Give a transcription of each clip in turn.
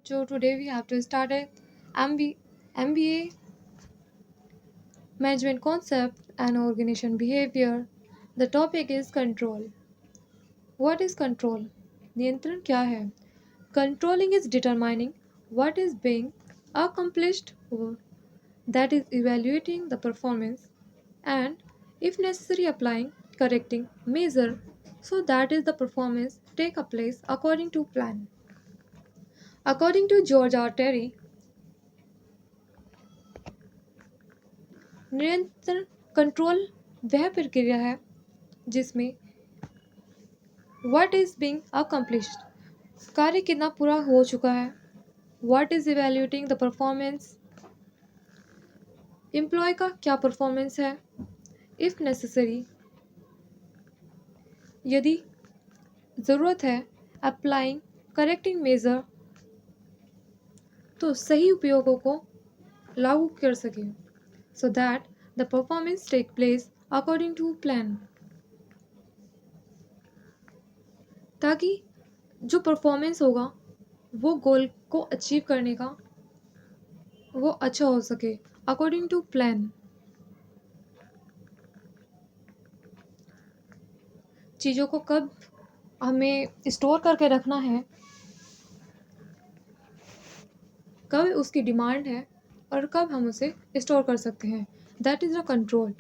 So today we have to start a MBA management concept and organization behavior. The topic is control. What is control? नियंत्रण क्या है? Controlling is determining what is being accomplished, that is evaluating the performance and if necessary applying correcting measure so that is the performance take a place according to plan. According to George R. Terry, नियंत्रण control वह प्रक्रिया है जिसमें what is being accomplished कार्य कितना पूरा हो चुका है, what is evaluating the performance employ का क्या परफॉर्मेंस है, इफ नेसेसरी यदि ज़रूरत है, अप्लाइंग करेक्टिंग मेजर तो सही उपयोगों को लागू कर सके so that the performance take place according to plan ताकि जो परफॉर्मेंस होगा वो गोल को अचीव करने का वो अच्छा हो सके अकॉर्डिंग टू प्लान. चीज़ों को कब हमें स्टोर करके रखना है, कब उसकी डिमांड है और कब हम उसे स्टोर कर सकते हैं, that is the control.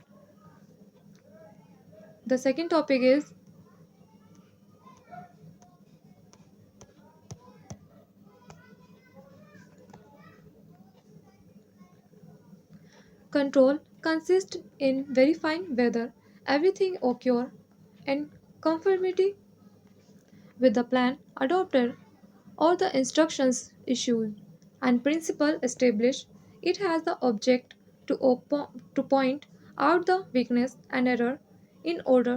The second topic is control consists in verifying whether everything occur in conformity with the plan adopted or the instructions issued and principle established. It has the object to point out the weakness and error in order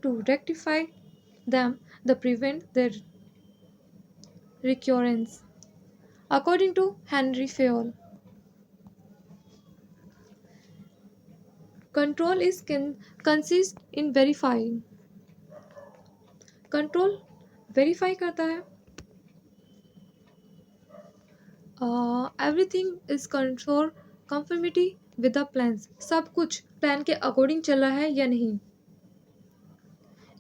to rectify them the prevent their recurrence. According to Henry Fayol, control is consists in verifying. Control verify करता है everything is control conformity with the plans. सब कुछ plan के according चल रहा है या नहीं,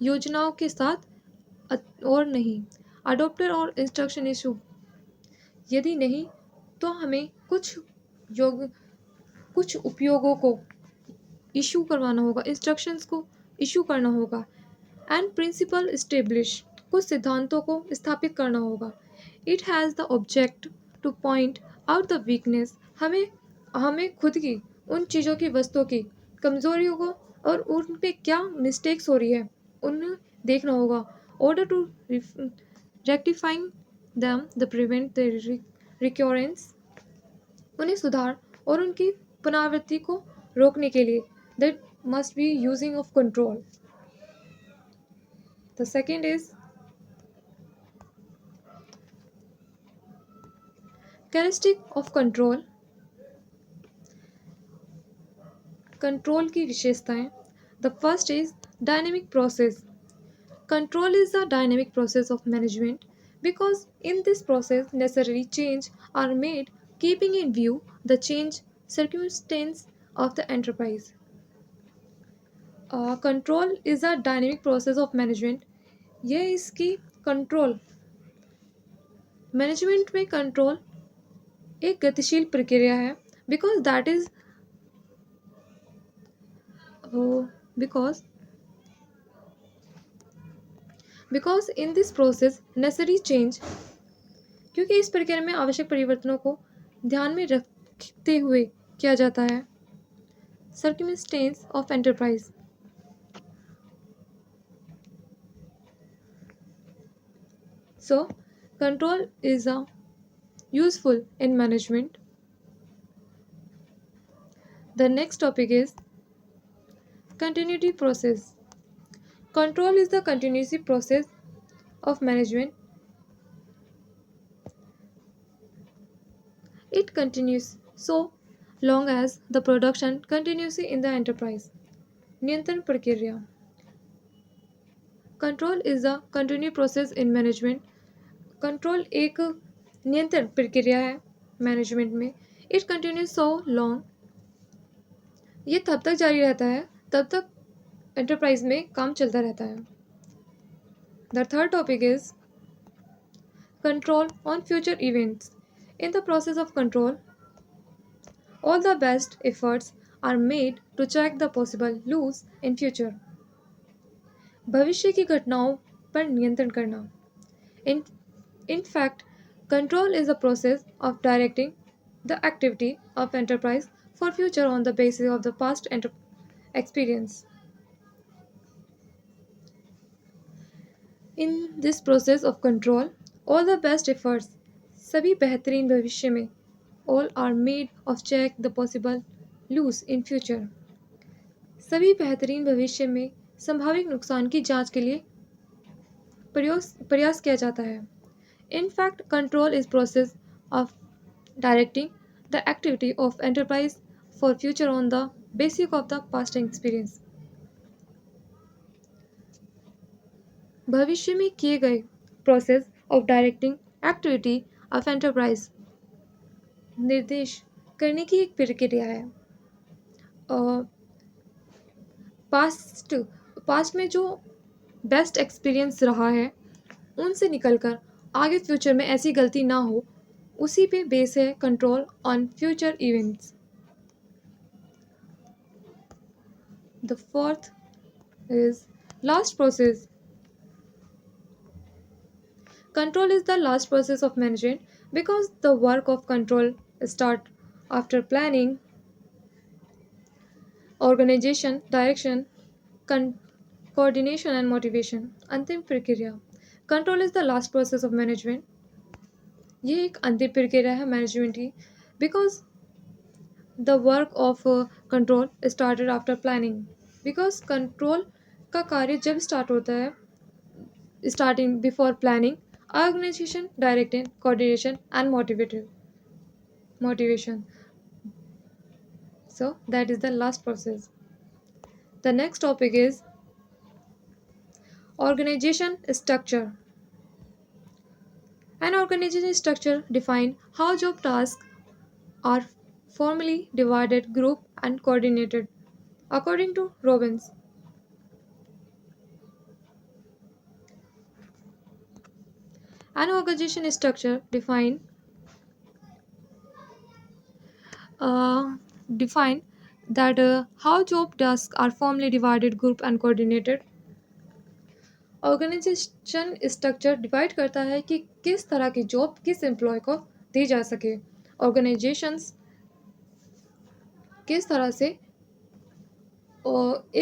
योजनाओं के साथ और नहीं. अडोप्टर और इंस्ट्रक्शन इशू यदि नहीं तो हमें कुछ उपयोगों को इशू करवाना होगा, इंस्ट्रक्शंस को इशू करना होगा. एंड प्रिंसिपल इस्टेब्लिश कुछ सिद्धांतों को स्थापित करना होगा. It has the object two point out the weakness हमें खुद की उन चीज़ों की वस्तुओं की कमज़ोरियों को और उन पे क्या मिस्टेक्स हो रही है उन्हें देखना होगा. Order to rectifying them the prevent the recurrence उन्हें सुधार और उनकी पुनरावृत्ति को रोकने के लिए that must be using of control. The second is characteristic of control. Control की विशेषताएं. The first is dynamic process. Control is the dynamic process of management because in this process necessary change are made keeping in view the change circumstance of the enterprise. Control is a dynamic process of management. ये इसकी control management में control एक गतिशील प्रक्रिया है because that is because in this process necessary change क्योंकि इस प्रक्रिया में आवश्यक परिवर्तनों को ध्यान में रखते हुए किया जाता है. Circumstance of enterprise. So, control is useful in management. The next topic is continuity process. Control is the continuity process of management. It continues so long as the production continues in the enterprise. नियंत्रण प्रक्रिया. Control is a continuous process in management. Control एक नियंत्रण प्रक्रिया है management में। It continues so long, ये तब तक जारी रहता है तब तक एंटरप्राइज में काम चलता रहता है। The third topic is control on future events. In the process of control, all the best efforts are made to check the possible loss in future. भविष्य की घटनाओं पर नियंत्रण करना। In, in fact, control is the process of directing the activity of enterprise for future on the basis of the past experience. In this process of control, all the best efforts, सभी बेहतरीन भविष्य में, all are made of check the possible loss in future. सभी बेहतरीन भविष्य में संभावित नुकसान की जांच के लिए प्रयास किया जाता है। In fact, control is process of directing the activity of enterprise for future on the basis of the past experience. भविष्य में किए गए process of directing activity of enterprise निर्देश करने की एक प्रक्रिया है। पास्ट में जो बेस्ट एक्सपीरियंस रहा है उनसे निकलकर आगे फ्यूचर में ऐसी गलती ना हो, उसी पे बेस है control on future events. The fourth is last process. Control is the last process of management because the work of control starts after planning, organization, direction, coordination and motivation. अंतिम प्रक्रिया। Control is the last process of management. ये एक अंतिम प्रक्रिया है management की because the work of control started after planning. Because control का कार्य जब स्टार्ट होता है starting before planning, organization, directing, coordination and motivation. So that is the last process. The next topic is organization structure. An organization structure defines how job tasks are formally divided, grouped and coordinated. According to Robbins, an organization structure define that how job tasks are formally divided, grouped and coordinated. Organisation structure divide करता है कि किस तरह की job किस employ को दी जा सके। ऑर्गेनाइजेशंस किस तरह से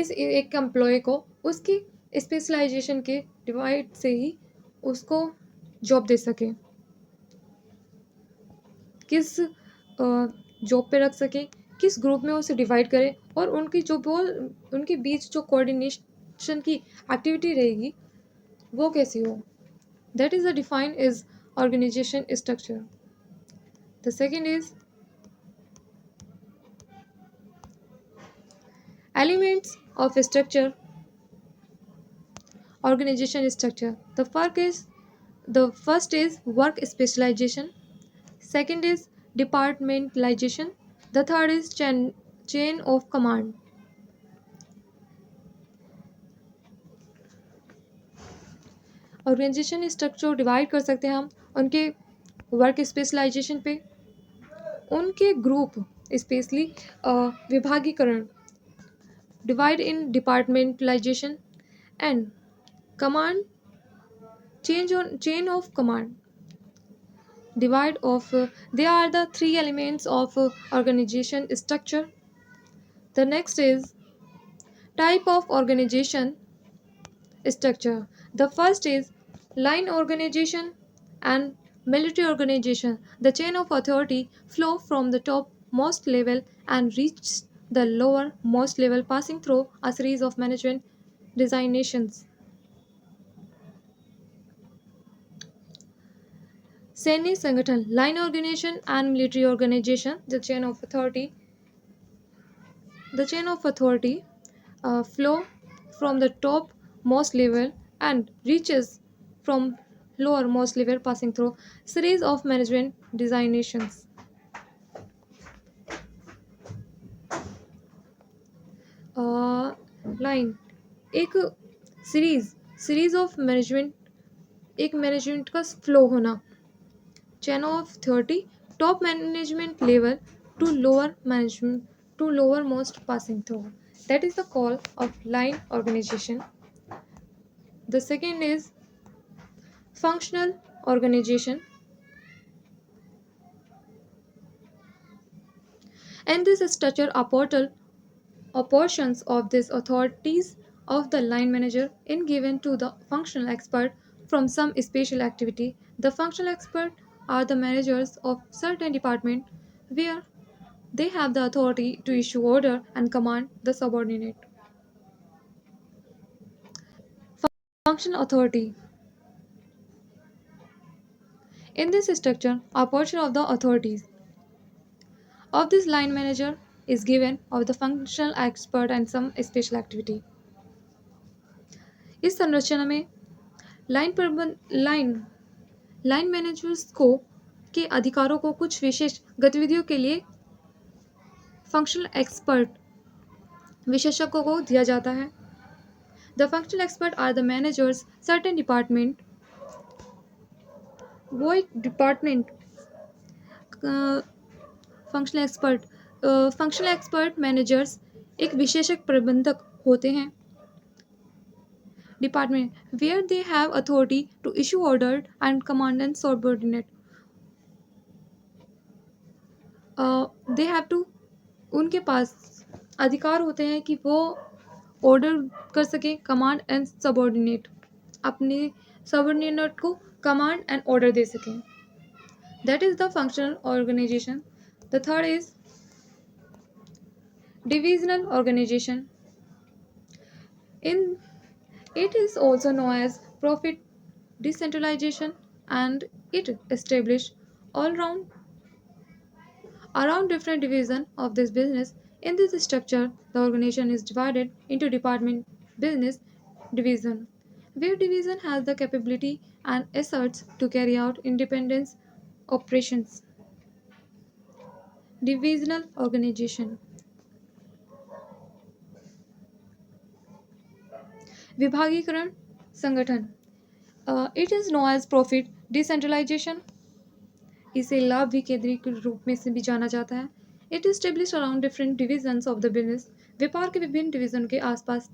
इस एक एम्प्लॉय को उसकी स्पेशलाइजेशन के डिवाइड से ही उसको जॉब दे सके, किस जॉब पे रख सके, किस ग्रुप में उसे डिवाइड करे और उनकी जो उनके बीच जो कोऑर्डिनेशन की एक्टिविटी रहेगी वो कैसी हो। That is the define is organisation structure. The second is elements of structure organization structure. The first is work specialization, second is departmentalization, the third is chain of command. Organization structure divide कर सकते हैं हम उनके work specialization पे, उनके group specially विभागीकरण divide in departmentalization and command chain of command divide of they are the three elements of organization structure. The next is type of organization structure. The first is line organization and military organization. The chain of authority flow from the top most level and reach the lower most level, passing through a series of management designations. सैन्य संगठन line organisation and military organisation. The chain of authority flow from the top most level and reaches from lowermost level passing through series of management designations. Line एक series of management, एक management का flow होना, chain of 30 top management level to lower management to lower most passing through, that is the call of line organization. The second is functional organization. And this structure portions of these authorities of the line manager in given to the functional expert from some special activity. The functional expert are the managers of certain department where they have the authority to issue order and command the subordinate. Functional authority. In this structure, a portion of the authorities of this line manager is given of the functional expert and some special activity. इस संरचना में line line managers को के अधिकारों को कुछ विशेष गतिविधियों के लिए फंक्शनल एक्सपर्ट विशेषज्ञों को दिया जाता है. The functional expert are the managers certain department. वो एक डिपार्टमेंट फंक्शनल एक्सपर्ट मैनेजर्स एक विशेषज्ञ प्रबंधक होते हैं. Department where they have authority to issue order and command and subordinate. They have to, उनके पास अधिकार होते हैं कि वो ऑर्डर कर सके, कमांड एंड सबऑर्डिनेट, अपने सबऑर्डिनेट को कमांड एंड ऑर्डर दे सकें. That is the functional organisation. The third is divisional organisation. In it is also known as profit decentralization, and it established all around different divisions of this business. In this structure, the organization is divided into department business division, where division has the capability and assets to carry out independent operations. Divisional organization. विभागीकरण संगठन. It is no as profit decentralisation. इसे लाभ विकेंद्रीय के रूप में से भी जाना जाता है. It is establish around different divisions of the business. व्यापार के विभिन्न डिवीजन के आसपास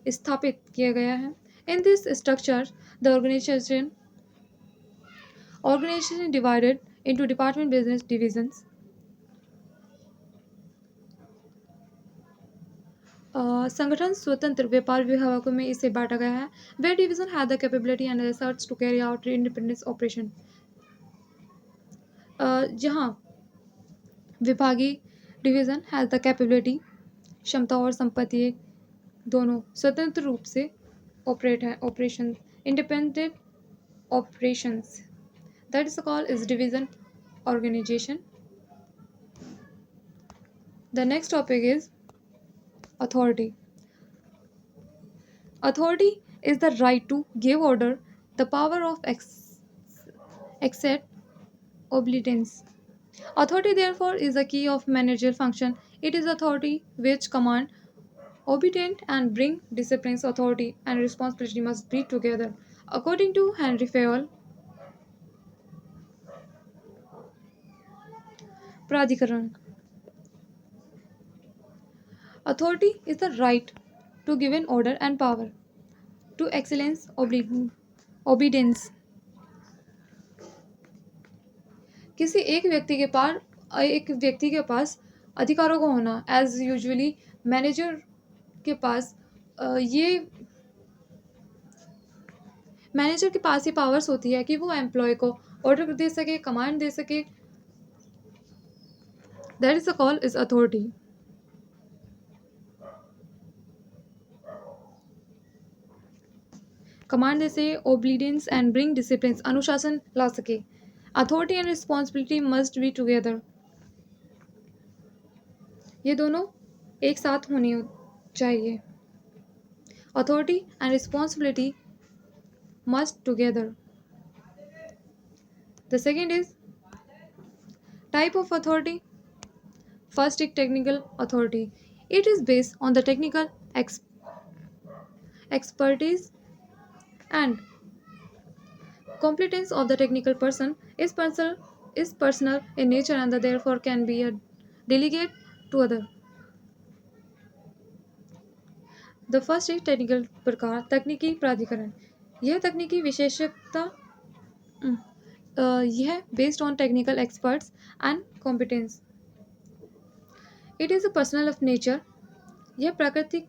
स्थापित किया गया है. In this structure the organization divided into department business divisions. संगठन स्वतंत्र व्यापार विभागों में इसे बांटा गया है. वे division have the capability and assets to carry out independence operation. जहाँ विभागीय डिवीजन हैज द कैपेबिलिटी, क्षमता और संपत्ति दोनों स्वतंत्र रूप से ऑपरेट है, operation independent operations. That is called is division organisation. The next topic is authority. Authority is the right to give order, the power of accept obedience. Authority therefore is the key of managerial function. It is authority which command, obedient and bring disciplines. Authority and responsibility must be together. According to Henry Fayol, प्राधिकरण. Authority is the right to give an order and power to excellence obedience. किसी एक व्यक्ति के पास अधिकारों को होना. As usually manager के पास ये मैनेजर के पास ये पावर्स होती है कि वो एम्प्लॉय को ऑर्डर दे सके, कमांड दे सके. That is the call is authority. Command दे सके, ओबीडियंस एंड ब्रिंग डिसिप्लिन, अनुशासन ला सके. Authority and responsibility must be together. ये दोनों एक साथ होनी चाहिए. Authority and responsibility must together. The second is type of authority. First is technical authority. It is based on the technical expertise and competence of the technical person is personal in nature and therefore can be a delegate to other. The first is technical प्रकार तकनीकी प्राधिकरण यह तकनीकी विशेषज्ञता यह based on technical experts and competence it is a personal of nature यह प्रकृति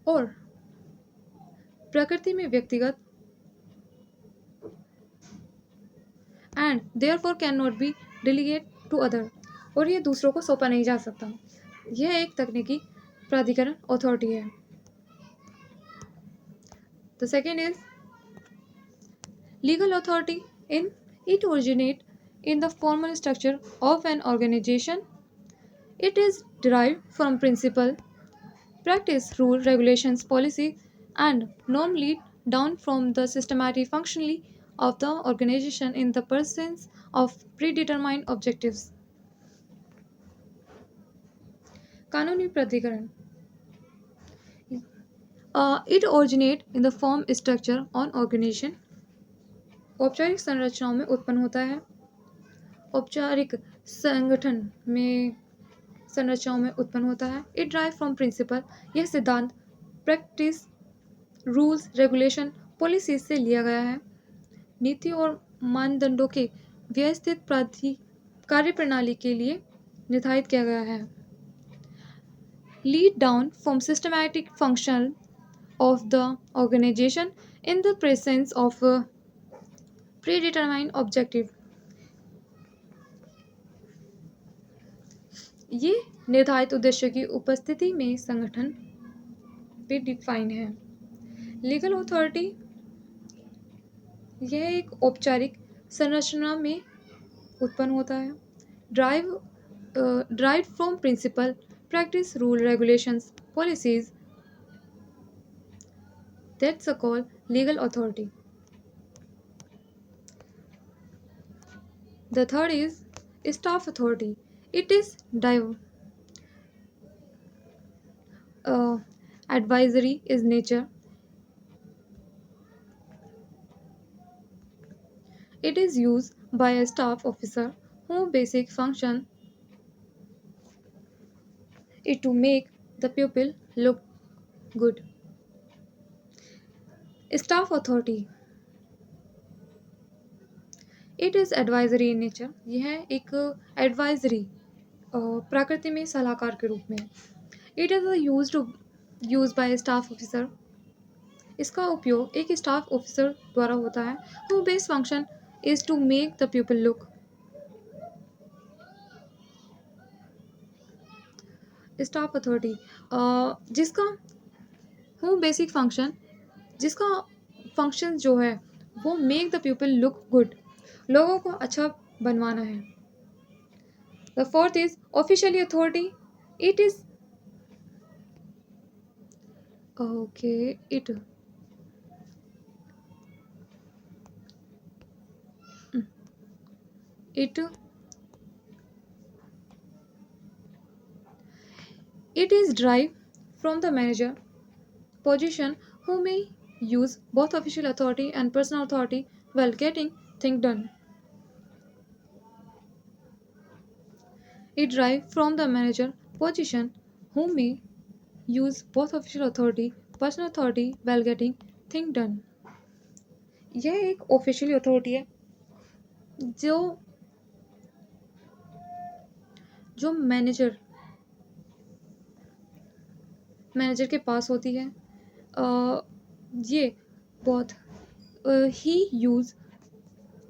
और प्रकृति में व्यक्तिगत and therefore can not be delegate to other और यह दूसरों को सौंपा नहीं जा सकता यह एक तकनीकी प्राधिकरण अथॉरिटी है the second is legal authority in it originate in the formal structure of an organization. It is derived from principle, practice, rule, regulations, policy, and norm lead down from the systematic functioning of the organization in the pursuit of predetermined objectives. कानूनी प्राधिकरण it originate in the form structure on organization औपचारिक संरचनाओं में उत्पन्न होता है औपचारिक संगठन में संरचनाओं में उत्पन्न होता है इट ड्राइव फ्रॉम प्रिंसिपल यह सिद्धांत प्रैक्टिस रूल्स रेगुलेशन पॉलिसी से लिया गया है नीति और मानदंडों के व्यवस्थित कार्यप्रणाली के लिए निर्धारित किया गया है lead down from systematic function of the organisation in the presence of predetermined objective ये निर्धारित उद्देश्य की उपस्थिति में संगठन भी डिफाइन है लीगल अथॉरिटी यह एक औपचारिक संरचना में उत्पन्न होता है drive from principle practice rule regulations policies that's called legal authority the third is staff authority it is advisory is nature it is used by a staff officer whose basic function is to make the pupil look good staff authority it is advisory in nature यह एक advisory प्रकृति में सलाहकार के रूप में it is use by staff officer इसका उपयोग एक स्टाफ ऑफिसर द्वारा होता है who base function is to make the people look staff authority जिसका हु बेसिक फंक्शन जिसका फंक्शन जो है वो make the people look good लोगों को अच्छा बनवाना है the fourth is officially authority it is okay it is derived from the manager position who may use both official authority and personal authority while getting things done It derives from the manager position who may use both official authority, personal authority while getting things done. यह एक officially authority है जो manager के पास होती है ये बहुत ही use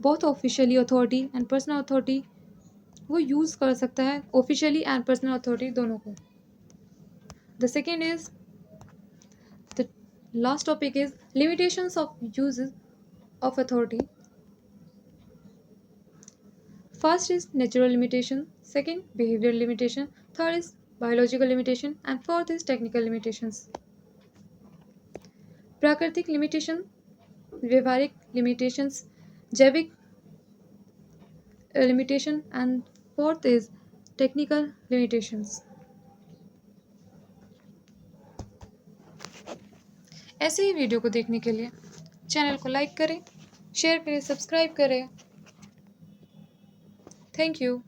both officially authority and personal authority वो यूज़ कर सकता है ऑफिशियली एंड पर्सनल अथॉरिटी दोनों को the second is the last topic is limitations of use of authority first is natural limitation second behaviour limitation third is biological limitation and fourth is technical limitations प्राकृतिक limitation व्यवहारिक limitations जैविक limitation, and fourth is technical limitations. ऐसे ही video को देखने के लिए channel को like करें, शेयर करें, सब्सक्राइब करें। Thank you.